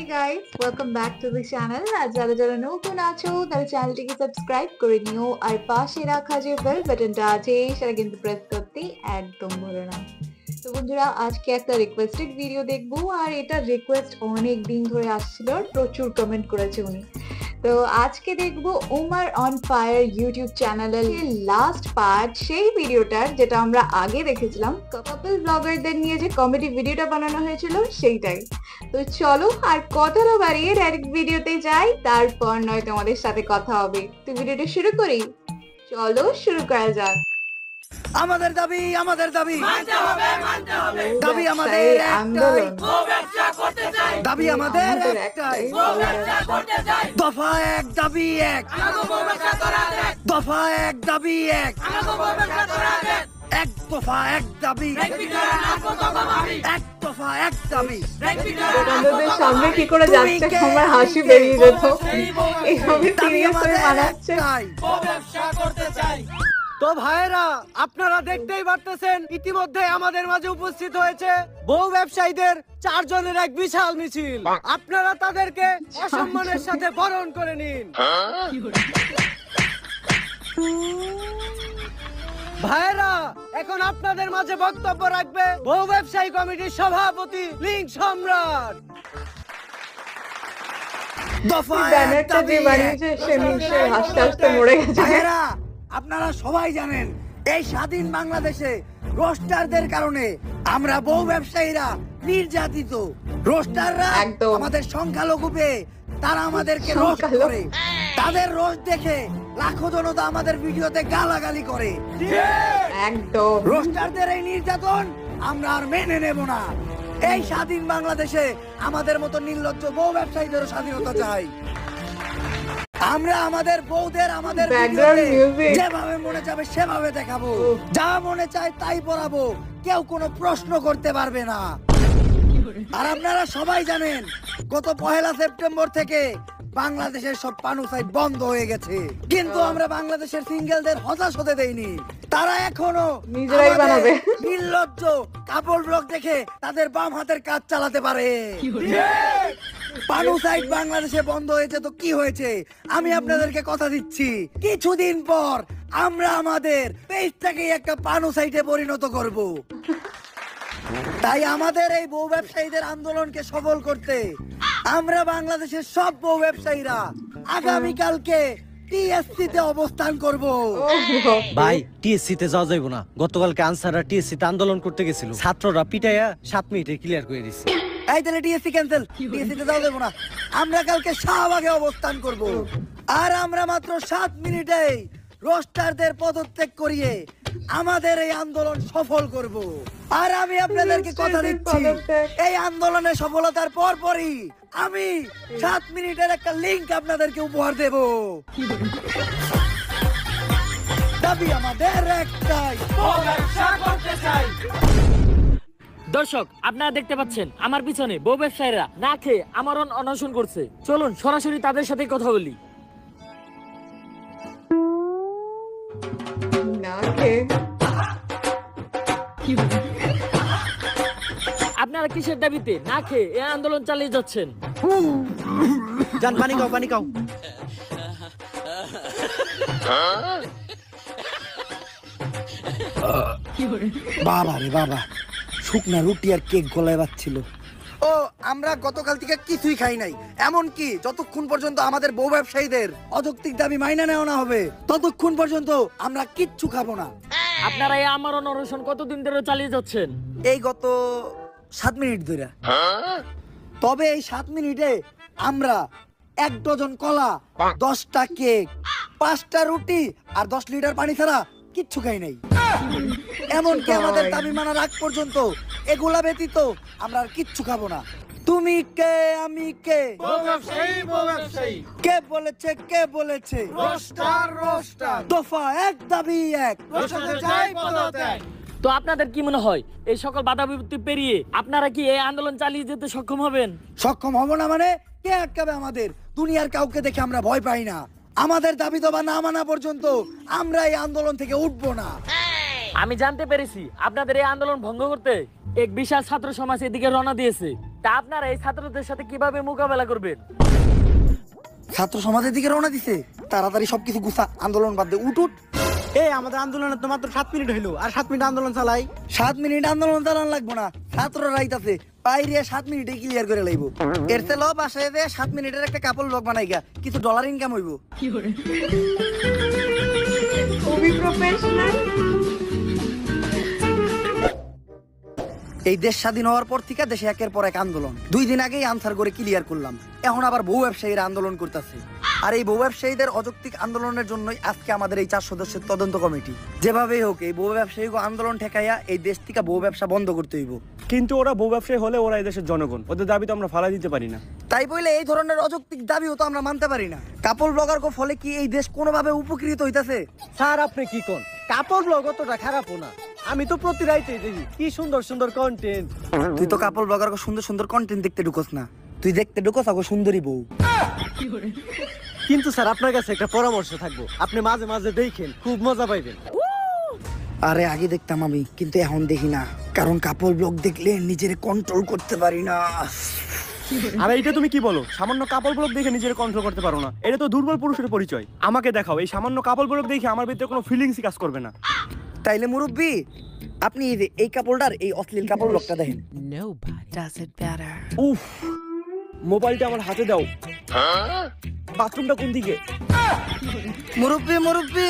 guys, welcome back to the channel. আর যারা যারা নতুন আছো তারা চ্যানেলটিকে সাবস্ক্রাইব করে নিও আর পাশে রাখা যে বেল বাটনটা আছে সেটা কিন্তু প্রেস করতে একদম ভুলো না। তো বন্ধুরা আজকে একটা রিকোয়েস্টেড ভিডিও দেখবো আর এটা রিকোয়েস্ট অনেক দিন ধরে আসছিল আর প্রচুর কমেন্ট করেছে উনি। তো আজকে দেখবো উমার অন ফায়ার ইউটিউব চ্যানেলের লাস্ট পার্ট, সেই ভিডিওটার যেটা আমরা আগে দেখেছিলাম কাপল ব্লগারদের নিয়ে যে কমেডি ভিডিওটা বানানো হয়েছিল সেইটাই। তো চলো আর কথা না বাড়িয়ে ডাইরেক্ট ভিডিওতে যাই, তারপর নয় তোমাদের সাথে কথা হবে। তো ভিডিওটা শুরু করি, চলো শুরু করা যাক। আমাদের দাবি মানতে হবে দাবি আমাদের আন্দোলন, ব্যবসা করতে চাই দাবি আমাদের একটাই ব্যবসা করতে চাই দফা এক দাবি এক আমাকে ব্যবসা করা দেখ দফা এক দাবি এক আমাকে ব্যবসা করা দেখ এক দফা এক দাবি রেপিটার নামো তো ভাবি এক দফা এক দাবি রেপিটার তোমাদের সামনে কি করে যাচ্ছে আমার হাসি বেরিয়ে যেত, এইভাবে দাবি সিরিয়াস হয়ে আমাদের মানাচ্ছে। একটাই। ব্যবসা করতে চাই। তো ভাইরা আপনারা দেখতেই পারতেছেন ইতিমধ্যে আমাদের মাঝে উপস্থিত হয়েছে বহু ব্যবসায়ীদের 4 জনের এক বিশাল মিছিল। আপনারা তাদেরকে অসম্মানের সাথে বরণ করে নিন। ভাইরা এখন আপনাদের মাঝে বক্তব্য রাখবে বহু ব্যবসায়ী কমিটির সভাপতি লিঙ্ক সম্রাট। দফা এক ব্যানারটা যে দাবি এক। বানিয়েছে সে নিশ্চয়ই হাসতে হাসতে মরে গেছে। ভাইয়েরা, আপনারা সবাই জানেন এই স্বাধীন বাংলাদেশে রোস্টারদের কারণে আমরা বহু ব্যবসায়ীরা নির্যাতিত। রোস্টাররা একদম। আমাদের সংখ্যালঘু পেয়ে তারা আমাদেরকে রোস্ট সংখ্যালঘু। করে, তাদের রোস্ট দেখে লাখো জনতা আমাদের ভিডিওতে গালাগালি করে। একদম রোস্টারদের এই নির্যাতন আমরা আর মেনে নেব না। এই স্বাধীন বাংলাদেশে আমাদের মতো নির্লজ্জ বহু ব্যবসায়ীদেরও স্বাধীনতা চাই। আমরা আমাদের বউদের আমাদের Background ভিডিওতে music। যেভাবে মনে যাবে সেভাবে দেখাবো, যা মনে চায় তাই পড়াবো, কেউ কোনো প্রশ্ন করতে পারবে না। আর আপনারা সবাই জানেন গত 1 সেপ্টেম্বর থেকে বাংলাদেশের সব পানু সাইট বন্ধ হয়ে গেছে, কিন্তু আমরা বাংলাদেশের সিঙ্গেলদের হতাশ হতে দেইনি। তারা এখনো নিজেরাই আমাদের বানাবে। নির্লজ্জ কাপড় ব্লগ দেখে তাদের বাম হাতের কাজ চালাতে পারে। পানু সাইট বাংলাদেশে বন্ধ হয়েছে তো কি হয়েছে, আমি আপনাদেরকে কথা দিচ্ছি কিছুদিন পর আমরা আমাদের পেজটাকে একটা পানু সাইটে পরিণত করব। তাই আমাদের এই বউ ব্যবসায়ীদের আন্দোলনকে সফল করতে আমরা বাংলাদেশের সব বউ ব্যবসায়ীরা আগামীকালকে টিএসসি তে অবস্থান করব। ভাই টিএসসি তে যাওয়া যাইব না। গতকালকে আনসাররা টিএসসি তে আন্দোলন করতে গেছিল, ছাত্ররা পিটাইয়া 7 মিনিটে ক্লিয়ার করে দিছে। এই তাহলে টিএসসি ক্যান্সেল, টিএসসি তে যাওয়া যাবে না। আমরা কালকে শাহবাগে অবস্থান করব আর আমরা মাত্র 7 মিনিটেই রোস্টারদের পদত্যাগ করিয়ে আমাদের এই আন্দোলন সফল করব। আর আমি আপনাদেরকে কথা দিচ্ছি এই আন্দোলনের সফলতার পরপরই আমি 7 মিনিটের একটা লিংক আপনাদেরকে উপহার দেব। দাবি আমাদের একটাই ব্যবসা করতে চাই। দর্শক আপনারা দেখতে পাচ্ছেন আমার পিছনে বউ ব্যবসায়ীরা না খেয়ে আমার অনশন করছে। চলুন সরাসরি তাদের সাথে কথা বলি। না খেয়ে আপনারা কিসের দাবিতে না খেয়ে এই আন্দোলন চালিয়ে যাচ্ছেন? জান পানি খাও, পানি খাও। বাবা রে বাবা, শুকনা রুটি আর কেক গলায় বাজছিল। ও আমরা গতকাল থেকে কিছুই খাই নাই, এমনকি যতক্ষণ পর্যন্ত আমাদের বউ ব্যবসায়ীদের অযৌক্তিক দাবি মাইনা নেওয়া না হবে ততক্ষণ পর্যন্ত আমরা কিচ্ছু খাবো না। আপনারা এই আমার অনশন কতদিন ধরে চালিয়ে যাচ্ছেন? এই গত 7 মিনিট ধরে। তবে এই 7 মিনিটে আমরা 1 ডজন কলা, 10টা কেক, 5টা রুটি আর 10 লিটার পানি ছাড়া কিচ্ছু খাই নাই। এমনকি আমাদের দাবি মানার আগ পর্যন্ত এগুলা ব্যতীত আমরা আর কিচ্ছু খাবো না। তুমি কে আমি কে, কে বলেছে কে বলেছে, দফা এক দাবি এক। তো আপনাদের কি মনে হয় এই সকল বাধা বিপত্তি পেরিয়ে আপনারা কি এই আন্দোলন চালিয়ে যেতে সক্ষম হবেন? সক্ষম হব না মানে কে আটকাবে আমাদের? দুনিয়ার কাউকে দেখে আমরা ভয় পাই না। আমাদের দাবি দাবা না মানা পর্যন্ত আমরা এই আন্দোলন থেকে উঠবো না। আমি জানতে পেরেছি আপনাদের এই আন্দোলন ভঙ্গ করতে এক বিশাল ছাত্র সমাজ এদিকে রওনা দিয়েছে। তা আপনারা এই ছাত্রদের সাথে কিভাবে মোকাবেলা করবেন? ছাত্র সমাজের দিকে রওনা দিছে, তাড়াতাড়ি সবকিছু গুছা, আন্দোলন বাদ দে, উঠ উঠ। এই আমাদের আন্দোলনের তো মাত্র 7 মিনিট হইলো, আর 7 মিনিট আন্দোলন চালাই। 7 মিনিট আন্দোলন চালান লাগবো না, ছাত্ররা রাইতাছে, বাইরে 7 মিনিটে ক্লিয়ার করে লাইব। এর তেল বাসায় যে 7 মিনিটের একটা কাপড় ব্লগ বানাই গা, কিছু ডলার ইনকাম হইব। খুবই প্রফেশনাল। এই দেশ স্বাধীন হওয়ার পর থেকে দেশে একের পর এক আন্দোলন। 2 দিন আগেই আনসার করে ক্লিয়ার করলাম, এখন আবার বউ ব্যবসায়ীরা আন্দোলন করতেছে। আর এই বউ ব্যবসায়ীদের অযৌক্তিক আন্দোলনের জন্যই আজকে আমাদের এই 4 সদস্যের তদন্ত কমিটি। যেভাবেই হোক এই বউ ব্যবসায়ীকে আন্দোলন ঠেকাইয়া এই দেশ থেকে বউ ব্যবসা বন্ধ করতে হইব। কিন্তু ওরা বউ ব্যবসায়ী হলে ওরা এই দেশের জনগণ, ওদের দাবি তো আমরা ফালা দিতে পারি না। তাই বলে এই ধরনের অযৌক্তিক দাবিও তো আমরা মানতে পারি না। কাপড় ব্লগার ফলে কি এই দেশ কোনোভাবে উপকৃত হইতাছে? স্যার আপনি কি কোন? কাপড় ব্লগ অতটা খারাপও না, আমি তো প্রতি রাইতেই দেখি কি সুন্দর সুন্দর কন্টেন্ট। তুই তো কাপড় ব্লগার সুন্দর সুন্দর কন্টেন্ট দেখতে ঢুকোস না, তুই দেখতে ঢুকোস আগো সুন্দরী বউ। কিন্তু স্যার আপনার কাছে একটা পরামর্শ থাকবো, আপনি মাঝে মাঝে দেখেন, খুব মজা পাইবেন। আরে আগে দেখতাম আমি, কিন্তু এখন দেখি না, কারণ কাপড় ব্লগ দেখলে নিজের কন্ট্রোল করতে পারি না। আর এইটা তুমি কি বলো? সামান্য কাপড় ব্লগ দেখে নিজের কন্ট্রোল করতে পারো না, এটা তো দুর্বল পুরুষের পরিচয়। আমাকে দেখাও এই সামান্য কাপড় ব্লগ দেখে আমার ভিতরে কোনো ফিলিংসই কাজ করবে না। তাইলে মুরব্বি আপনি এই যে এই কাপড়টার এই অশ্লীল কাপড় ব্লগটা দেখেন। উফ, মোবাইলটা আমার হাতে দাও। বাথরুমটা কোন দিকে? মুরব্বি মুরব্বি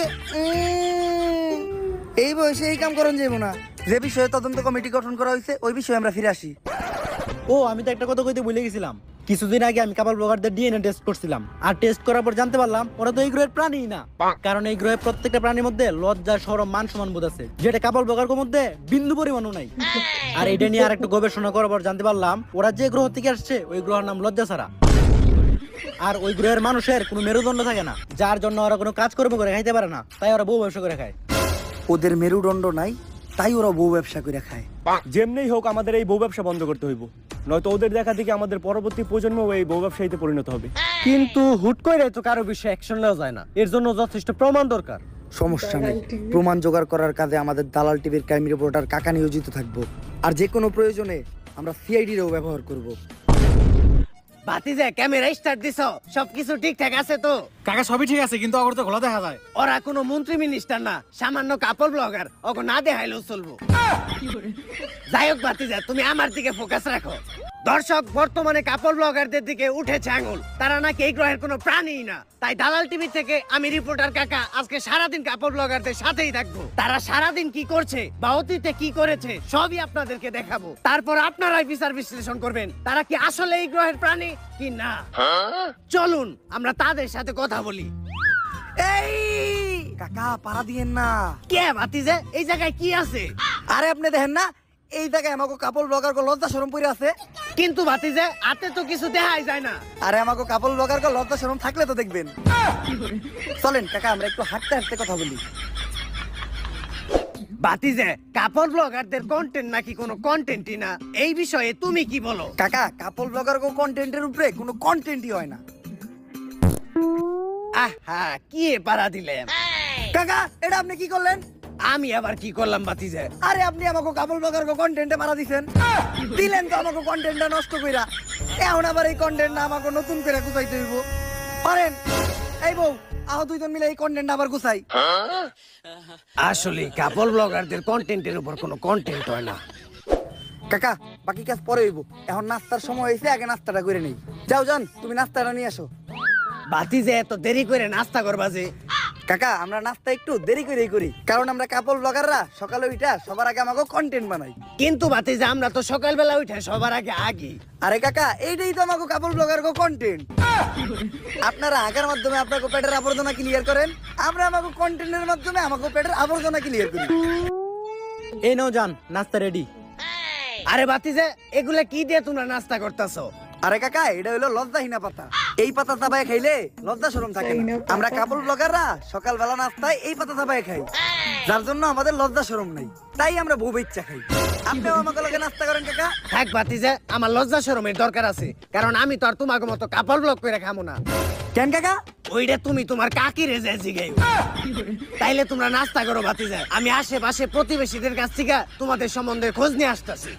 এই বয়সে এই কাম করন যাইব না। যে বিষয়ে তদন্ত কমিটি গঠন করা হয়েছে ওই বিষয়ে আমরা ফিরে আসি। ও আমি তো একটা কথা কইতে ভুলে গেছিলাম, কিছুদিন আগে আমি কাপড় ব্লগারদের ডিএনএ টেস্ট করছিলাম, আর টেস্ট করার পর জানতে পারলাম ওরা তো এই গ্রহের প্রাণী না। কারণ এই গ্রহের প্রত্যেকটা প্রাণীর মধ্যে লজ্জা, শরম, মান সম্মান বোধ আছে, যেটা কাপড় ব্লগারের মধ্যে বিন্দু পরিমাণও নাই। আর এটা নিয়ে আর একটু গবেষণা করার পর জানতে পারলাম ওরা যে গ্রহ থেকে আসছে ওই গ্রহের নাম লজ্জা ছাড়া। আর ওই গ্রহের মানুষের কোনো মেরুদণ্ড থাকে না, যার জন্য ওরা কোনো কাজকর্ম করে খাইতে পারে না, তাই ওরা বউ ব্যবসা করে খায়। ওদের মেরুদণ্ড নাই তাই ওরা বউ ব্যবসা করে খায়। যেমনি হোক আমাদের এই বউ ব্যবসা বন্ধ করতে হইব, নয়তো ওদের দেখা থেকে আমাদের পরবর্তী প্রজন্ম এই বউ ব্যবসায়ীতে পরিণত হবে। কিন্তু হুট করে তো কারো বিষয়ে অ্যাকশন নেওয়া যায় না, এর জন্য যথেষ্ট প্রমাণ দরকার। সমস্যা নেই, প্রমাণ জোগাড় করার কাজে আমাদের দালাল টিভির ক্রাইম রিপোর্টার কাকা নিয়োজিত থাকবো। আর যে কোনো প্রয়োজনে আমরা সিআইডিরও ব্যবহার করব। বাতিজে ক্যামেরা স্টার্ট দিছো, সবকিছু ঠিকঠাক আছে তো? কাকা সবই ঠিক আছে, কিন্তু অগর তো ঘোলা দেখা যায়। ওরা কোনো মন্ত্রী মিনিস্টার না, সামান্য কাপড় ব্লগার, ওকে না দেখাইলেও চলবো। যাই হোক বাতিজা, তুমি আমার দিকে ফোকাস রাখো। দর্শক, বর্তমানে কাপড় ব্লগারদের দিকে উঠেছে আঙুল, তারা নাকি এই গ্রহের কোনো প্রাণী না। তাই দালাল টিভি থেকে আমি রিপোর্টার কাকা আজকে সারাদিন কাপড় ব্লগারদের সাথেই থাকবো। তারা সারাদিন কি করছে বা অতীতে কি করেছে সবই আপনাদেরকে দেখাবো। তারপর আপনারাই বিচার বিশ্লেষণ করবেন তারা কি আসলে এই গ্রহের প্রাণী কি না। চলুন আমরা তাদের সাথে কথা বলি। এই কাকা পাড়া দিয়েন না। কে বাতিজা, এই জায়গায় কি আছে? আরে আপনি দেখেন না এই জায়গায় আমাকে কাপড় ব্লগার লজ্জা শরম পরে আছে। কিন্তু বাতিজা হাতে তো কিছু দেখাই যায় না। আরে আমাকে কাপড় ব্লগার লজ্জা শরম থাকলে তো দেখবেন। চলেন কাকা আমরা একটু হাঁটতে হাঁটতে কথা বলি। বাতিজা, কাপড় ব্লগারদের কন্টেন্ট নাকি কোনো কন্টেন্টই না, এই বিষয়ে তুমি কি বলো? কাকা কাপড় ব্লগার কন্টেন্টের উপরে কোনো কন্টেন্টই হয় না। আহা, কি পারা দিলেন কাকা, এটা আপনি কি করলেন? আমি আবার কি করলাম বাতিজা? আরে আপনি আমাকে কাপড় ব্লগার কন্টেন্টে মারা দিছেন, দিলেন তো আমাকে কন্টেন্টটা নষ্ট কইরা। এখন আবার এই কন্টেন্ট না আমাকে নতুন করে গুছাইতে হইব। পারেন এই বউ, আহ দুইজন মিলে এই কন্টেন্ট আবার গুছাই। আসলে কাপড় ব্লগারদের কন্টেন্টের উপর কোনো কন্টেন্ট হয় না। কাকা বাকি কাজ পরে হইব, এখন নাস্তার সময় হয়েছে, আগে নাস্তাটা করে নেই। যাও যান, তুমি নাস্তাটা নিয়ে আসো। বাতিজা এত দেরি করে নাস্তা করবা যে? কাকা আমরা নাস্তা একটু দেরি করেই করি, কারণ আমরা কাপড় ব্লগাররা সকালে উঠা সবার আগে আমাকে কন্টেন্ট বানাই। কিন্তু বাতিজা আমরা তো সকালবেলা উঠে সবার আগে আগে। আরে কাকা এইটাই তো আমাকে কাপড় ব্লগার কন্টেন্ট। আপনারা আগার মাধ্যমে আপনাকে পেটের আবর্জনা ক্লিয়ার করেন, আমরা আমাকে কন্টেন্টের মাধ্যমে আমাকে পেটের আবর্জনা ক্লিয়ার করি। এই নাও যান, নাস্তা রেডি। আরে বাতিজা, এগুলা কি দিয়ে তোমরা নাস্তা করতেছো? আরে কাকা এটা হলো লজ্জাহীনা পাতা, এই পাতা চাবায় খাইলে লজ্জা শরম থাকে না। আমরা কাপড় ব্লগাররা সকালবেলা নাস্তায় এই পাতা চাবায় খাই, যার জন্য আমাদের লজ্জা শরম নাই, তাই আমরা বউ ইচ্ছা খাই। আপনিও আমাকে লগে নাস্তা করেন কাকা। থাক বাতিজা, আমার লজ্জা শরমের দরকার আছে, কারণ আমি তো আর তোমাকে মতো কাপড় ব্লগ করে খামো না। কেন কাকা? ওইটা তুমি তোমার কাকি রে যাই জিগাইও। তাইলে তোমরা নাস্তা করো বাতিজা, আমি আশেপাশে প্রতিবেশীদের কাছ থেকে তোমাদের সম্বন্ধে খোঁজ নিয়ে আসতেছি।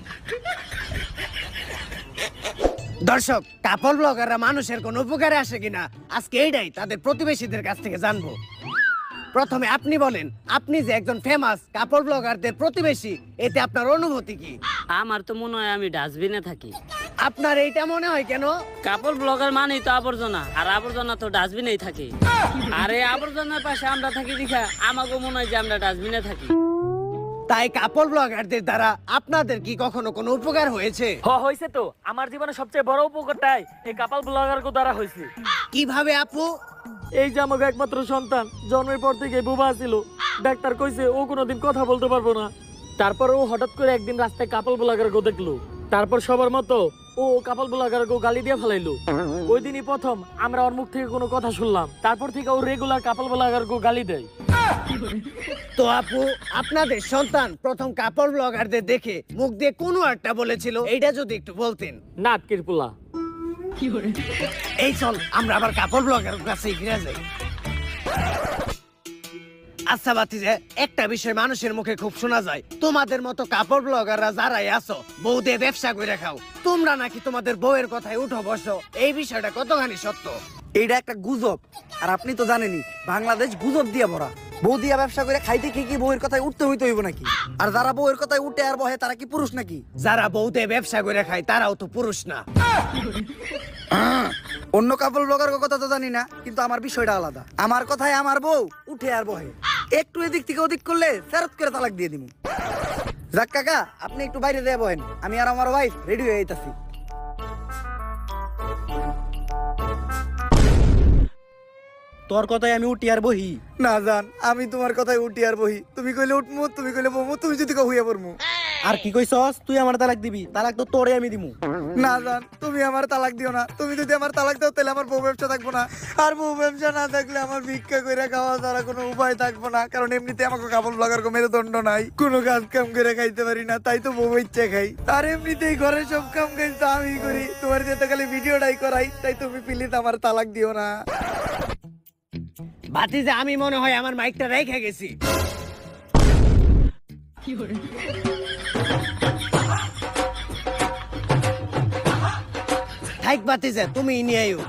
দর্শক, কাপড় ব্লগাররা মানুষের কোন উপকারে আসে কিনা আজকে এইটাই তাদের প্রতিবেশীদের কাছ থেকে জানবো। প্রথমে আপনি বলেন, আপনি যে একজন ফেমাস কাপড় ব্লগারদের প্রতিবেশী, এতে আপনার অনুভূতি কি? আমার তো মনে হয় আমি ডাস্টবিনে থাকি। আপনার এইটা মনে হয় কেন? কাপড় ব্লগার মানেই তো আবর্জনা, আর আবর্জনা তো ডাস্টবিনেই থাকে। আর এই আবর্জনার পাশে আমরা থাকি দেখা আমাকে মনে হয় যে আমরা ডাস্টবিনে থাকি। তাই কাপড় ব্লগারদের দ্বারা আপনাদের কি কখনো কোনো উপকার হয়েছে? হয়েছে তো। আমার জীবনে সবচেয়ে বড় উপকারটাই এই কাপল ব্লগার দ্বারা হয়েছে। কিভাবে আপু? এই যে আমাকে একমাত্র সন্তান জন্মের পর থেকে বোবা ছিল, ডাক্তার কইছে ও কোনোদিন কথা বলতে পারবো না। তারপর ও হঠাৎ করে একদিন রাস্তায় কাপল ব্লগার গো দেখলো, তারপর সবার মতো ও কাপল ব্লগার গো গালি দিয়ে ফেলাইলো। ওই দিনই প্রথম আমরা ওর মুখ থেকে কোনো কথা শুনলাম, তারপর থেকে ও রেগুলার কাপল ব্লগার গো গালি দেয়। তো আপু, আপনাদের সন্তান প্রথম কাপড় ব্লগারদের দেখে মুখ দিয়ে কোনো একটা বলেছিল, এইটা যদি একটু বলতেন। নাট কিরপুলা। এই চল আমরা আবার কাপড় ব্লগারের কাছে ফিরে যাই। আচ্ছা বাতিজে, একটা বিষয় মানুষের মুখে খুব শোনা যায়, তোমাদের মতো কাপড় ব্লগাররা যারাই আছো বউ দিয়ে ব্যবসা করে খাও, তোমরা নাকি তোমাদের বউয়ের কথায় উঠো বসো, এই বিষয়টা কতখানি সত্য? এইটা একটা গুজব। আর আপনি তো জানেনই বাংলাদেশ গুজব দিয়ে ভরা। বউ দিয়া ব্যবসা করে খাইতে খেয়ে কি বউয়ের কথায় উঠতে হইতে হইব নাকি? আর যারা বউয়ের কথায় উঠে আর বহে তারা কি পুরুষ নাকি? যারা বউ দিয়ে ব্যবসা করে খায় তারাও তো পুরুষ না। অন্য কাপড় ব্লগার কথা তো জানি না, কিন্তু আমার বিষয়টা আলাদা। আমার কথায় আমার বউ উঠে আর বহে, একটু এদিক থেকে ওদিক করলে ফেরত করে তালাক দিয়ে দিব। যাক কাকা, আপনি একটু বাইরে দিয়ে বহেন, আমি আর আমার ওয়াইফ রেডি হয়ে যাইতাছি। তোর কথায় আমি উঠি আর বহি? না জান, আমি তোমার কথায় উঠি আর বহি। তুমি কইলে উঠমু, তুমি কইলে বমু, তুমি যদি কও হইয়া পড়মু। আর কি কইছস? তুই আমার তালাক দিবি? তালাক তো তোরে আমি দিমু। না জান, তুমি আমার তালাক দিও না। তুমি যদি আমার তালাক দাও তাহলে আমার বউ ব্যবসা থাকবো না। আর বউ ব্যবসা না থাকলে আমার ভিক্ষা কইরা খাওয়া ছাড়া কোনো উপায় থাকবো না। কারণ এমনিতে আমাকে কাপড় ব্লগার কো মেরুদণ্ড নাই, কোনো কাজ কাম করে খাইতে পারি না, তাই তো বউ ইচ্ছা খাই। আর এমনিতেই ঘরের সব কাম কাজ তো আমি করি, তোমার যেতে খালি ভিডিওটাই করাই। তাই তুমি প্লিজ আমার তালাক দিও না। ভাতিজা, আমি মনে হয় আমার মাইকটা রেখে গেছি। থাক ভাতিজা, তুমি নিয়ে আইও।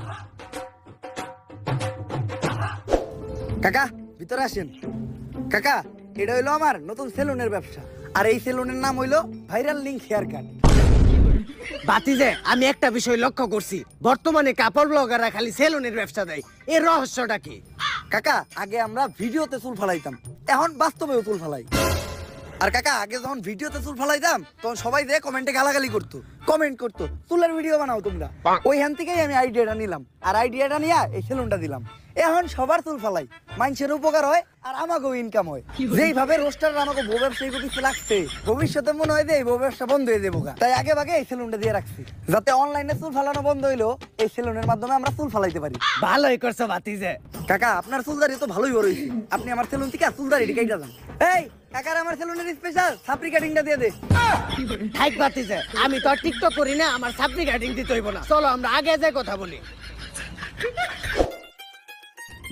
কাকা ভিতরে আসেন। কাকা, এটা হইলো আমার নতুন সেলুনের ব্যবসা। আর এই সেলুনের নাম হইলো ভাইরাল লিংক হেয়ার কাট। ভাতিজা, আমি একটা বিষয় লক্ষ্য করছি, বর্তমানে কাপড় ব্লগাররা খালি সেলুনের ব্যবসা দেয়, এর রহস্যটা কি? কাকা, আগে আমরা ভিডিওতে চুল ফালাইতাম, এখন বাস্তবেও চুল ফালাই। আর কাকা, আগে যখন ভিডিওতে চুল ফালাইতাম তখন সবাই যে কমেন্টে গালাগালি করতো, কমেন্ট করতো চুলের ভিডিও বানাও তোমরা। ওইখান থেকেই আমি আইডিয়াটা নিলাম, আর আইডিয়াটা নিয়ে এই সেলুনটা দিলাম। এখন সবার চুল ফালাই, মানুষের উপকার হয় আর আমাকেও ইনকাম হয়। যেইভাবে রোস্টার আমাকে বউ ব্যবসায়ী পিছিয়ে লাগছে, ভবিষ্যতে মনে হয় যে এই বউ ব্যবসা বন্ধ হয়ে যাবো। তাই আগে ভাগে এই সেলুনটা দিয়ে রাখছি, যাতে অনলাইনে চুল ফালানো বন্ধ হইলো এই সেলুনের মাধ্যমে আমরা চুল ফালাইতে পারি। ভালোই করছো ভাতিজা। কাকা, আপনার চুলদারি তো ভালোই বড় হইছে, আপনি আমার সেলুন থেকে চুলদারি কাইটা যান। এই কাকার আমার সেলুনের স্পেশাল সাপরি কাটিংটা দিয়ে দে। থাক ভাতিজা, আমি তো আর টিকটক করি না, আমার সাপ্লি কাটিং দিতে হইব না। চলো আমরা আগে যাই কথা বলি।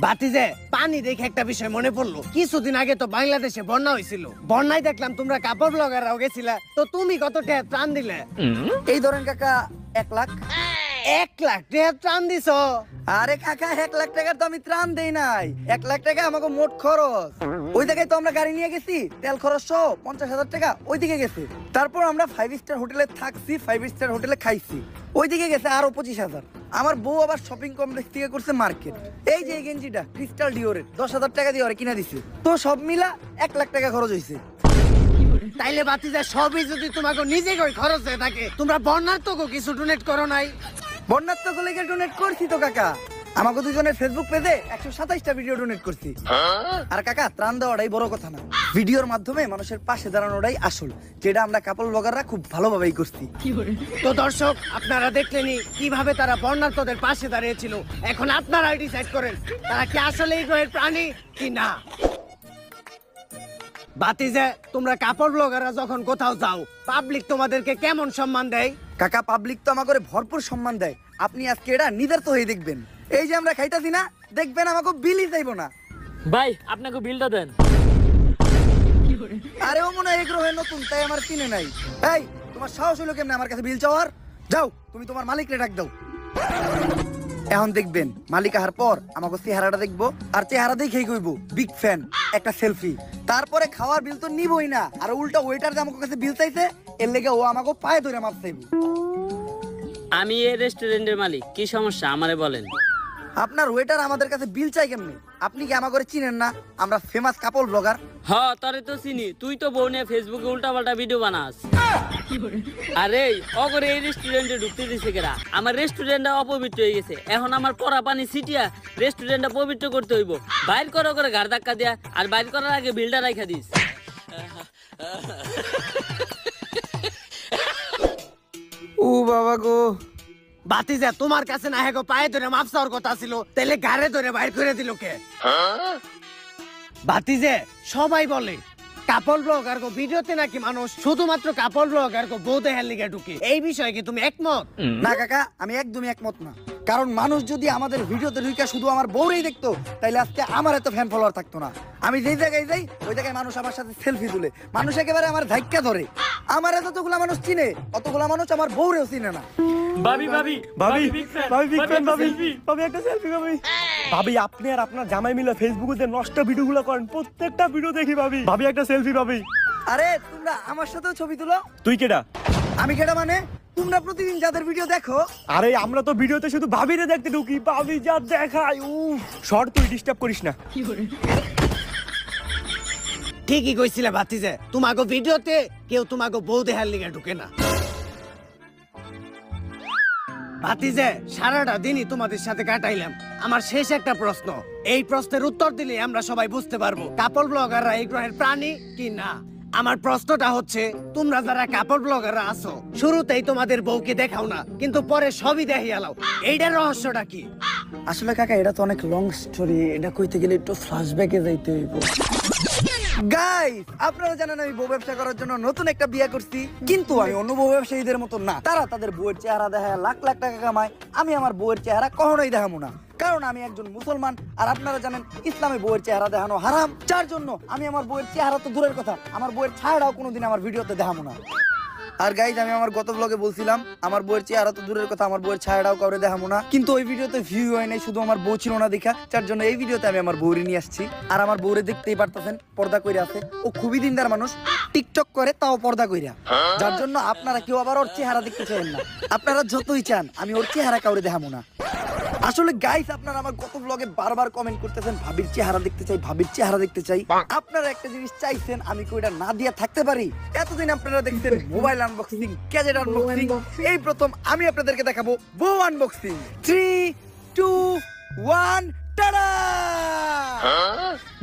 ভাতিজা, পানি দেখে একটা বিষয় মনে পড়লো, কিছুদিন আগে তো বাংলাদেশে বন্যা হয়েছিল, বন্যায় দেখলাম তোমরা কাপড় ব্লগাররাও গেছিলা, তো তুমি কত টাকা ত্রাণ দিলে? এই ধরেন কাকা 1 লাখ। 1 লাখ টাকা ত্রাণ দিছ? আরে কাকা, 1 লাখ টাকার তো আমি ত্রাণ দেই নাই, 1 লাখ টাকা আমাকে মোট খরচ। ওই জায়গায় তো আমরা গাড়ি নিয়ে গেছি, তেল খরচ সহ 50,000 টাকা ওইদিকে গেছে। তারপর আমরা 5 স্টার হোটেলে থাকছি, 5 স্টার হোটেলে খাইছি, ওইদিকে গেছে আরো 25,000। আমার বউ আবার শপিং কমপ্লেক্স থেকে করছে মার্কেট। এই যে এই গেঞ্জিটা ক্রিস্টাল ডিওরের 10,000 টাকা দিয়ে ওরে কিনা দিছে, তো সব মিলা 1 লাখ টাকা খরচ হয়েছে। তাইলে ভাতিজা, সবই যদি তোমাকে নিজে কই খরচ হয়ে থাকে, তোমরা বন্যার তো কিছু ডোনেট করো নাই? বন্যার তো লেগে ডোনেট করছি তো কাকা, আমাকে দুজনের ফেসবুক পেজে 127টা ভিডিও ডোনেট করছি। আর কাকা, ত্রাণ দেওয়াটাই বড় কথা না, ভিডিওর মাধ্যমে মানুষের পাশে দাঁড়ানোটাই আসল, যেটা আমরা কাপল ব্লগাররা খুব ভালোভাবেই করছি। তো দর্শক, আপনারা দেখলেনই কিভাবে তারা বন্যার্তদের পাশে দাঁড়িয়েছিল। এখন আপনারাই ডিসাইড করেন তারা কি আসলে এই গ্রহের প্রাণী কি না। ভাতিজা, তোমরা কাপড় ব্লগাররা যখন কোথাও যাও, পাবলিক তোমাদেরকে কেমন সম্মান দেয়? কাকা, পাবলিক তো আমাকে ভরপুর সম্মান দেয়। আপনি আজকে এটা নিদর্থ হয়ে দেখবেন। এই যে আমরা খাইতাছি না, দেখবেন আমাকে বিলই যাইব না। ভাই, আপনাকে বিলটা দেন। আরে ও মনে হয় এই গ্রহে নতুন, তাই আমার চিনে নাই। এই, তোমার সাহস হলো কেমনে আমার কাছে বিল চাওয়ার? যাও তুমি তোমার মালিকরে ডাক দাও। এখন দেখবেন মালিক আহার পর আমাকে চেহারাটা দেখবো, আর চেহারা দেখেই কইবো বিগ ফ্যান, একটা সেলফি। তারপরে খাওয়ার বিল তো নিবই না, আর উল্টা ওয়েটার যে আমার কাছে বিল চাইছে, এর লেগে ও আমাকে পায়ে ধরে মাপ চাইবো। আমি এই রেস্টুরেন্টের মালিক, কি সমস্যা আমারে বলেন। আপনার ওয়েটার আমাদের কাছে বিল চাই কেমনি? আপনি কি আমাকে চিনেন না? আমরা ফেমাস কাপল ব্লগার। হ তোরে তো চিনি, তুই তো বউ নিয়ে ফেসবুকে উল্টাপাল্টা ভিডিও বানাস। আরে অগরে এই রেস্টুরেন্টে ঢুকতে দিছে কেরা? আমার রেস্টুরেন্টটা অপবিত্র হয়ে গেছে, এখন আমার পরা পানি ছিটিয়া রেস্টুরেন্টটা পবিত্র করতে হইব। বাইর করো করে ঘাড় ধাক্কা দিয়া, আর বাইর করার আগে বিলটা রাখা দিস। ও বাবা গো, বাতিজা তোমার কাছে না হেগো পায়ে ধরে মাপ চাওয়ার কথা ছিল, তাহলে গাড়ে ধরে বাইর করে দিল কে? বাতিজে সবাই বলে কাপল ব্লগার গো ভিডিওতে নাকি মানুষ শুধুমাত্র কাপল ব্লগার গো বউ দেখার লিগে ঢুকে, এই বিষয়ে কি তুমি একমত? না কাকা, আমি একদমই একমত না। কারণ মানুষ যদি আমাদের ভিডিওতে ঢুকে শুধু আমার বউরেই দেখতো, তাইলে আজকে আমার এত ফ্যান ফলোয়ার থাকতো না। আমি যেই জায়গায় যাই ওই জায়গায় মানুষ আমার সাথে সেলফি তুলে, মানুষ একেবারে আমার ধাক্কা ধরে। আমার এতগুলা মানুষ চিনে, অতগুলা মানুষ আমার বউরেও চিনে না। ভাবি ভাবি ভাবি বিগ ফ্যান, ভাবি বিগ ফ্যান, ভাবি selfie। ভাবি একটা সেলফি ভাবি। ভাবি আপনি আর আপনার জামাই মিলে ফেসবুকে যে নষ্ট ভিডিওগুলো করেন, প্রত্যেকটা ভিডিও দেখি ভাবি। ভাবি একটা সেলফি ভাবি। আরে তোমরা আমার সাথেও ছবি তুলো। তুই কেডা? আমি কেডা মানে? তোমরা প্রতিদিন যাদের ভিডিও দেখো। আরে আমরা তো ভিডিওতে শুধু ভাবিরে দেখতে ঢুকি, ভাবি যা দেখায় উফ। শর্ট তুই ডিস্টার্ব করিস না। ঠিকই কইছিলে বাতিজে, তোমাগো ভিডিওতে কেউ তোমাগো বউ দেখার লিগে ঢুকে না। বাতিজে সারাটা দিনই তোমাদের সাথে কাটাইলাম, আমার শেষ একটা প্রশ্ন, এই প্রশ্নের উত্তর দিলে আমরা সবাই বুঝতে পারবো কাপল ব্লগাররা এই গ্রহের প্রাণী কি না। আমার প্রশ্নটা হচ্ছে, তোমরা যারা কাপল ব্লগাররা আছো, শুরুতেই তোমাদের বউকে দেখাও না, কিন্তু পরে সবই দেখিয়ে লাও, এইটার রহস্যটা কি? আসলে কাকা এটা তো অনেক লং স্টোরি, এটা কইতে গেলে একটু ফ্ল্যাশব্যাকে যাইতে হইব। গাইস, আপনারা জানেন আমি বউ ব্যবসা করার জন্য নতুন একটা বিয়ে করছি, কিন্তু আমি অন্য বউ ব্যবসায়ীদের মতো না। তারা তাদের বউয়ের চেহারা দেখায় লাখ লাখ টাকা কামায়, আমি আমার বউয়ের চেহারা কখনোই দেখাবো না। কারণ আমি একজন মুসলমান, আর আপনারা জানেন ইসলামে বউয়ের চেহারা দেখানো হারাম। যার জন্য আমি আমার বউয়ের চেহারা তো দূরের কথা, আমার বউয়ের ছায়াটাও কোনোদিন আমার ভিডিওতে দেখাবো না। আর গাইজ, আমি আমার গত ব্লগে বলছিলাম আমার বউয়ের চেহারা তো দূরের কথা, আমার বউয়ের ছায়াটাও কাউরে দেখাবো না। কিন্তু ওই ভিডিওতে ভিউ হয় নাই, শুধু আমার বউ ছিল না দেখা। যার জন্য এই ভিডিওতে আমি আমার বউরে নিয়ে আসছি। আর আমার বউরে দেখতেই পারতেছেন, পর্দা কইরা আছে। ও খুবই দিনদার মানুষ, টিকটক করে, তাও পর্দা কইরা। যার জন্য আপনারা কেউ আবার ওর চেহারা দেখতে চান না। আপনারা যতই চান আমি ওর চেহারা কাউরে দেখাবো না। আসলে গাইস, আপনারা আমার গত ব্লগে বারবার কমেন্ট করতেছেন ভাবির চেহারা দেখতে চাই, ভাবির চেহারা দেখতে চাই। আপনারা একটা জিনিস চাইছেন, আমি কি ওটা না দিয়া থাকতে পারি? এতদিন আপনারা দেখছেন মোবাইল আনবক্সিং, গ্যাজেট আনবক্সিং, এই প্রথম আমি আপনাদেরকে দেখাবো বউ আনবক্সিং। 3, 2, 1 টাডা!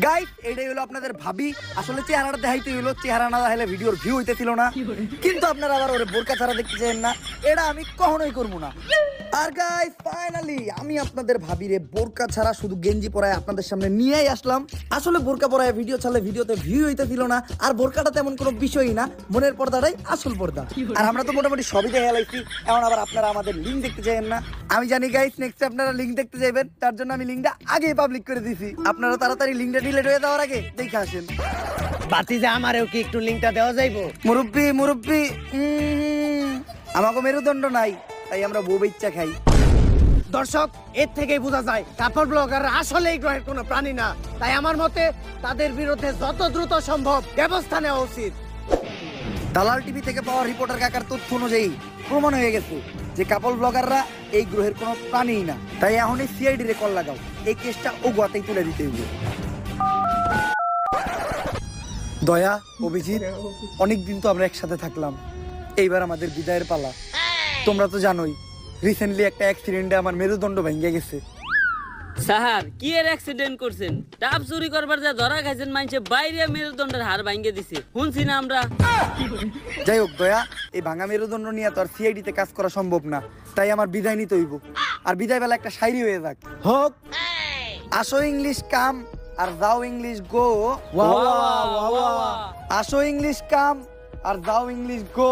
গাইস, এটাই হলো আপনাদের ভাবি। আসলে চেহারাটা দেখাইতে হলো, চেহারা না দেখাইলে ভিডিওর ভিউ হইতেছিল না। কিন্তু আপনারা আবার ওরে বোরকা ছাড়া দেখতে চান না, এটা আমি কখনোই করবো না। আর গাইস, ফাইনালি আমি আপনাদের ভাবিরে বোরকা ছাড়া শুধু গেঞ্জি পরায় আপনাদের সামনে নিয়েই আসলাম। আসলে বোরকা পরায় ভিডিও ছাড়লে ভিডিওতে ভিউ হইতেছিল না, আর বোরকাটা তেমন কোনো বিষয়ই না, মনের পর্দাটাই আসল পর্দা। আর আমরা তো মোটামুটি সবই দেখে লাইছি, এখন আবার আপনারা আমাদের লিঙ্ক দেখতে চাইেন না। আমি জানি গাইস, নেক্সট আপনারা লিঙ্ক দেখতে চাইবেন, তার জন্য আমি লিঙ্কটা আগেই পাবলিক করে দিছি। আপনারা তাড়াতাড়ি লিঙ্কটা ডিলিট হয়ে যাওয়ার আগে দেখে আসেন। বাতিজে আমারেও কি একটু লিঙ্কটা দেওয়া যাইবো? মুরব্বি মুরব্বি, আমাকে মেরুদণ্ড নাই, তাই আমরা বউ বেচ্চা খাই। দর্শক, এর থেকেই বোঝা যায় কাপল ব্লগাররা আসলে এই গ্রহের কোনো প্রাণী না। তাই আমার মতে তাদের বিরুদ্ধে যত দ্রুত সম্ভব ব্যবস্থা নেওয়া উচিত। দালাল টিভি থেকে পাওয়া রিপোর্টার কাকার তথ্য অনুযায়ী প্রমাণ হয়ে গেছে যে কাপল ব্লগাররা এই গ্রহের কোনো প্রাণীই না। তাই এখনই সিআইডি রে কল লাগাও, এই কেসটা ও গোয়াতেই তুলে দিতে হইবে। দয়া, অভিজিৎ, অনেকদিন তো আমরা একসাথে থাকলাম, এইবার আমাদের বিদায়ের পালা। তোমরা তো জানোই রিসেন্টলি একটা অ্যাক্সিডেন্টে আমার মেরুদণ্ড ভেঙে গেছে। স্যার কি এর অ্যাক্সিডেন্ট করছেন? ডাব চুরি করবার যা ধরা খাইছেন, মাইনছে বাইরে মেরুদণ্ডের হাড় ভাঙ্গে দিছে, শুনছি না আমরা। যাই হোক দয়া, এই ভাঙা মেরুদণ্ড নিয়ে তো আর সিআইডি তে কাজ করা সম্ভব না, তাই আমার বিদায় নিতে হইব। আর বিদায় বেলা একটা শায়রি হয়ে যাক, হোক আসো ইংলিশ কাম আর যাও ইংলিশ গো, আসো ইংলিশ কাম আর যাও ইংলিশ গো,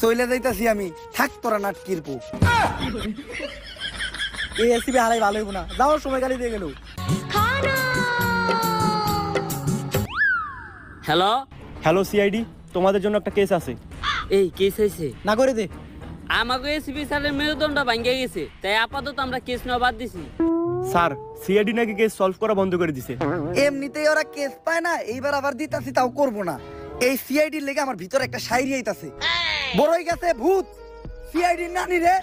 চইলে যাইতাছি আমি, থাক তোরা নাটকির পো। এই এসিবি হারাই ভালো হইব না, যাওয়ার সময় গালি দিয়ে গেল। হ্যালো হ্যালো সিআইডি, তোমাদের জন্য একটা কেস আছে। এই কেস হয়েছে না করে দে। আমাকে এসপি স্যারের মেরুদণ্ড ভাঙ্গে গেছে, তাই আপাতত আমরা কেস নেওয়া বাদ দিছি। স্যার সিআইডি নাকি কেস সলভ করা বন্ধ করে দিছে। এমনিতেই ওরা কেস পায় না, এইবার আবার দিতাছি তাও করব না। এই সিআইডির লেগে আমার ভিতরে একটা শায়রি আইতাছে, বড়ই গেছে ভূত সিআইডি নানি রে।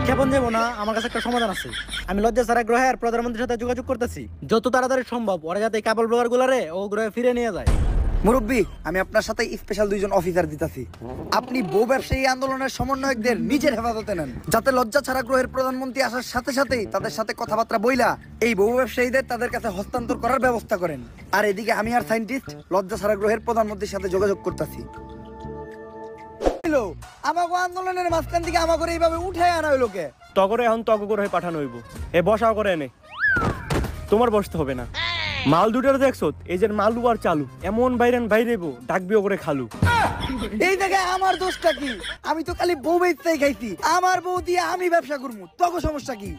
ক্ষেপণ যাবো না, আমার কাছে একটা সমাধান আছে। আমি লজ্জা ছাড়া গ্রহের প্রধানমন্ত্রীর সাথে যোগাযোগ করতেছি, যত তাড়াতাড়ি সম্ভব ওরা যাতে কাপল ব্লগার গুলারে ও গ্রহে ফিরে নিয়ে যায়। মুরব্বী, আমি আপনার সাথে স্পেশাল 2 জন অফিসার দিতাছি। আপনি বউ ব্যবসায়ী আন্দোলনের সমন্বয়কদের নিজের হেফাজতে নেন, যাতে লজ্জা ছাড়া গ্রহের প্রধানমন্ত্রী আসার সাথে সাথেই তাদের সাথে কথাবার্তা বইলা এই বউ ব্যবসায়ীদের তাদের কাছে হস্তান্তর করার ব্যবস্থা করেন। আর এদিকে আমি আর সায়েন্টিস্ট লজ্জা ছাড়া গ্রহের প্রধানমন্ত্রীর সাথে যোগাযোগ করতেছি। আমাকে আন্দোলনের মাঝখান থেকে আমাকে এইভাবে উঠায় আনা হইলো কে? তগরে এখন তগ করে পাঠানো হইব। এ বসাও করে এনে, তোমার বসতে হবে না। মাল দুটার দেখছো, এই যে মালু আর চালু এমন বাইরেবো ডাকবিও করে খালু। এই জায়গায় আমার দোষটা কি? আমি তো খালি বউ বেচতেই খাইছি, আমার বউ দিয়ে আমি ব্যবসা করবো, তখন সমস্যা কি?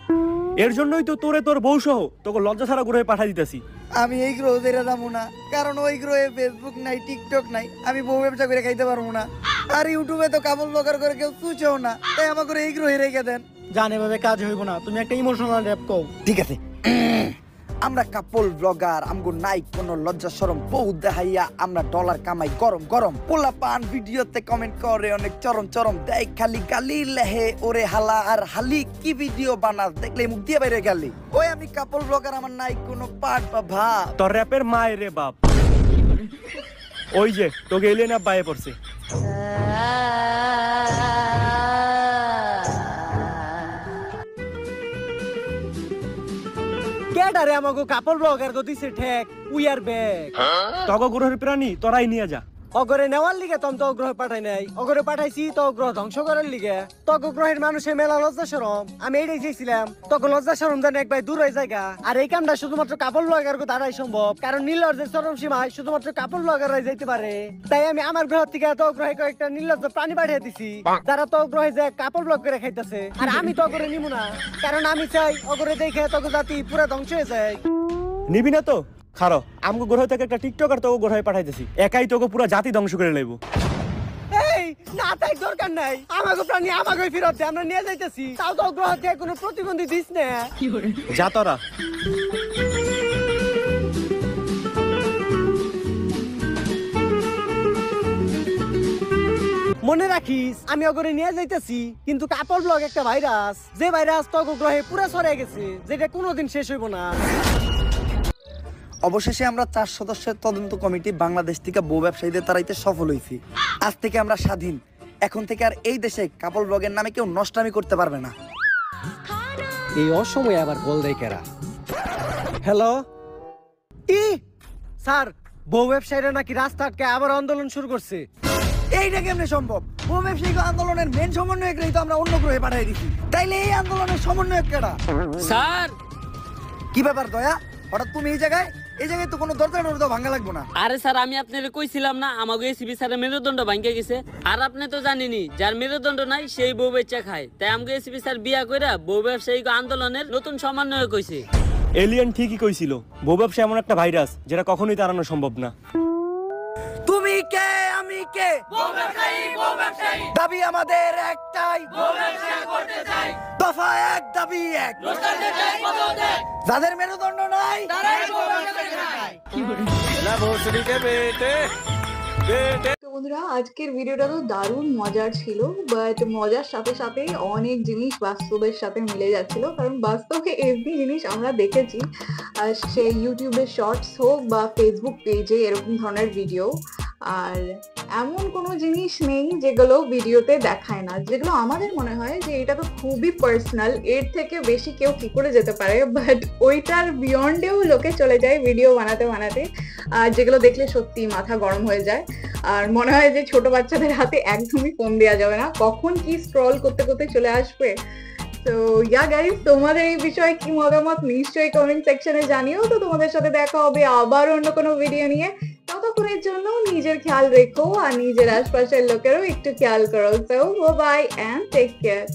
এর জন্যই তো তোরে তোর বউ সহ তোকে লজ্জা ছাড়া গ্রহে পাঠাই দিতেছি। আমি এই গ্রহ ছেড়ে যাবো না, কারণ ওই গ্রহে ফেসবুক নাই, টিকটক নাই, আমি বউ ব্যবসা করে খাইতে পারবো না। আর ইউটিউবে তো কাপড় ব্লগার করে কেউ চুচেও না, তাই আমাকে এই গ্রহে রেখে দেন। জান এভাবে কাজ হইব না, তুমি একটা ইমোশনাল র‍্যাপ কও। ঠিক আছে, আমরা কাপল ব্লগার, আমগো নাই কোনো লজ্জা শরম, বহুত দেখাইয়া আমরা ডলার কামাই গরম গরম। পোলা পান ভিডিওতে কমেন্ট করে অনেক চরম চরম, দেয় খালি গালি লেহে ওরে হালা আর হালি, কি ভিডিও বানাস দেখলে মুখ দিয়ে বাইরে গালি। ওই আমি কাপল ব্লগার, আমার নাই কোনো পার্ট বা ভাব। তোর র্যাপের মায়ের রে বাপ, ওই যে তোকে এলিয়েন আপ বাইরে পড়ছে। কেডারে আমাগো কাপল ব্লগার গো দিছে ঠেক, উই আর ব্যাক। তগ গ্রহের প্রাণী তোরাই নিয়ে যা। অগরে নেওয়ার লিগে তো গ্রহ পাঠাই নাই, অগরে পাঠাইছি তো গ্রহ ধ্বংস করার লিগে। তক গ্রহের মানুষের মেলা লজ্জা শরম, আমি এটাই চাইছিলাম তক লজ্জা শরম যেন একবার দূর হয়ে জায়গা। আর এই কামটা শুধুমাত্র কাপল ব্লগার গো দ্বারাই সম্ভব, কারণ নীলজ্জের চরম সীমায় শুধুমাত্র কাপল ব্লগাররাই যাইতে পারে। তাই আমি আমার গ্রহ থেকে তো গ্রহে কয়েকটা নীলজ্জ প্রাণী পাঠিয়ে দিছি, যারা তো গ্রহে যে কাপল ব্লগ করে খাইতেছে। আর আমি তো অগরে নিব না, কারণ আমি চাই অগরে দেখে তক জাতি পুরো ধ্বংস হয়ে যায়। নিবি না তো খারো, আমগো গ্রহ থেকে একটা টিকটকার তোকে গ্রহে পাঠাইতেছি, একাই তোকে পুরো জাতি ধ্বংস করে লইব। এই না, তাই দরকার নাই, আমাকে প্রাণী আমাকে ফেরত দে, আমরা নিয়ে যাইতেছি। তাও তো গ্রহ থেকে কোনো প্রতিবন্ধী দিস না। যা তোরা। মনে রাখিস আমি অগরে নিয়ে যাইতেছি, কিন্তু কাপল ব্লগ একটা ভাইরাস, যে ভাইরাস তো গ্রহে পুরো ছড়িয়ে গেছে, যেটা কোনোদিন শেষ হইব না। অবশেষে আমরা 4 সদস্যের তদন্ত কমিটি বাংলাদেশ থেকে বউ ব্যবসায়ীদের তাড়াইতে সফল হয়েছি। আজ থেকে আমরা স্বাধীন, এখন থেকে আর এই দেশে কাপল ব্লগের নামে কেউ নষ্টামি করতে পারবে না। এই অসময়ে আবার কল দেয় কেরা? হ্যালো, কি স্যার, বউ ব্যবসায়ীরা নাকি রাস্তা আটকে আবার আন্দোলন শুরু করছে। এইটা কেমনে সম্ভব? বউ ব্যবসায়ী আন্দোলনের মেন সমন্বয়করাই তো আমরা অন্য গ্রহে পাঠিয়ে দিছি, তাইলে এই আন্দোলনের সমন্বয়ক কেডা? স্যার কি ব্যাপার দয়া, হঠাৎ তুমি এই জায়গায় তো কোনো দরজা ভাঙা লাগবে না। আরে স্যার, আমি আপনাকে কইছিলাম না আমাকে এসপি স্যারের মেরুদণ্ড ভাঙ্গে গেছে। আর আপনি তো জানেনই, যার মেরুদণ্ড নাই সেই বউ বেচা খায়। তাই আমাকে এসপি স্যার বিয়া কইরা বউ ব্যবসায়ী আন্দোলনের নতুন সমন্বয়ক হইছে। এলিয়েন ঠিকই কইছিল, বউ ব্যবসা এমন একটা ভাইরাস যেটা কখনোই তাড়ানো সম্ভব না। তুমি কে, আমি কে, দাবি আমাদের একটাই, দফা এক, দাবি এক, যাদের মেরুদণ্ড নাই তো বন্ধুরা, আজকের ভিডিওটা তো দারুণ মজার ছিল, বাট মজার সাথে সাথে অনেক জিনিস বাস্তবের সাথে মিলে যাচ্ছিল। কারণ বাস্তবে এমনি জিনিস আমরা দেখেছি, আর সে ইউটিউবের শর্টস হোক বা ফেসবুক পেজে এরকম ধরনের ভিডিও। আর এমন কোনো জিনিস নেই যেগুলো ভিডিওতে দেখায় না, যেগুলো আমাদের মনে হয় যে এটা তো খুবই পার্সোনাল, এর থেকে বেশি কেউ কি করে যেতে পারে, বাট ওইটার বিয়ন্ডেও লোকে চলে যায় ভিডিও বানাতে বানাতে। আর যেগুলো দেখলে সত্যি মাথা গরম হয়ে যায়, আর মনে হয় যে ছোট বাচ্চাদের হাতে একদমই ফোন দেওয়া যাবে না, কখন কি স্ক্রল করতে করতে চলে আসবে। তো ইয়া গাইস, তোমাদের এই বিষয়ে কি মতামত নিশ্চয়ই কমেন্ট সেকশনে জানিও। তো তোমাদের সাথে দেখা হবে আবার অন্য কোনো ভিডিও নিয়ে। ততক্ষণের জন্য নিজের খেয়াল রেখো আর নিজের আশপাশের লোকেরও একটু খেয়াল করো। So bye and take care.